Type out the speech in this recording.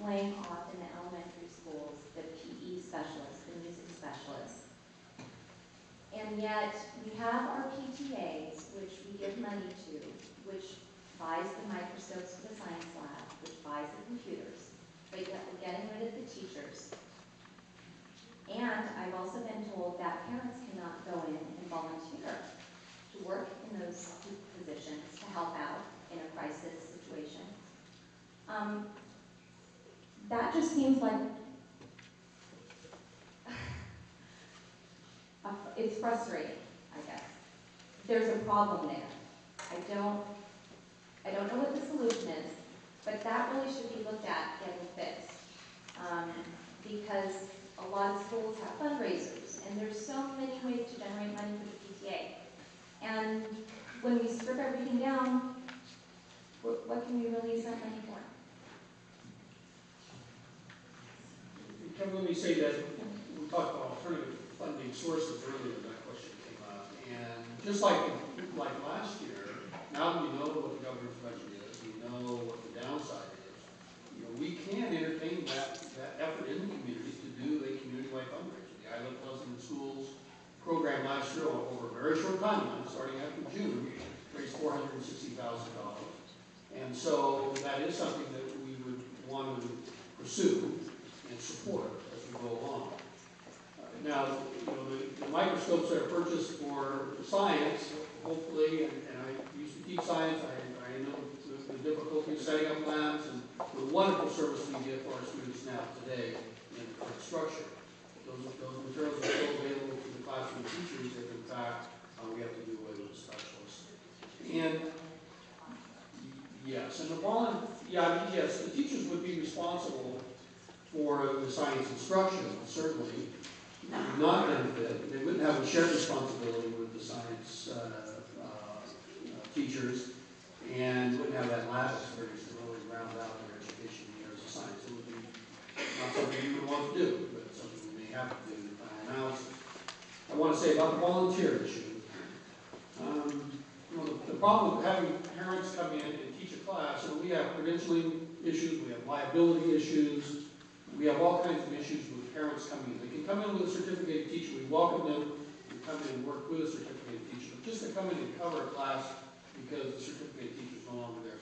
laying off in the elementary schools the PE specialists, the music specialists. And yet, we have our PTAs, which we give money to, which buys the microscopes for the science lab, which buys the computers, but yet we're getting rid of the teachers. And I've also been told that parents cannot go in and volunteer to work in those positions to help out in a crisis situation. That just seems like it's frustrating, I guess. There's a problem there. I don't know what the solution is, but that really should be looked at getting fixed. Because a lot of schools have fundraisers, and there's so many ways to generate money for the PTA. And when we strip everything down, what can we really use that money for? Kevin, let me say that we talked about alternative funding sources earlier. That question came up, and just like last year, now that we know what the governor's budget is, we know what the downside is. We can entertain that effort in the community to do a community-wide fundraiser. The I Love Pleasant Schools program last year, over a very short timeline, starting after June, raised $460,000, and so that is something that we would want to pursue and support as we go along. Now, the microscopes that are purchased for science, hopefully, and I used to teach science, I know the difficulty setting up labs and the wonderful service we get for our students now today in the current structure. Those materials are still available to the classroom teachers if, in fact, we have to do away with the specialists. And yes, and yes, the teachers would be responsible for the science instruction, certainly. They would not benefit. They wouldn't have a shared responsibility with the science teachers, and wouldn't have that lab experience to really round out their education in the areas of science. It would be not something you would want to do, but something we may have to do in the final analysis. I want to say about the volunteer issue. The problem with having parents come in and teach a class, we have credentialing issues, we have liability issues, we have all kinds of issues with parents coming in. They can come in with a certificated teacher. We welcome them to come in and work with a certificated teacher. But just to come in and cover a class because the certificated teacher is no longer there,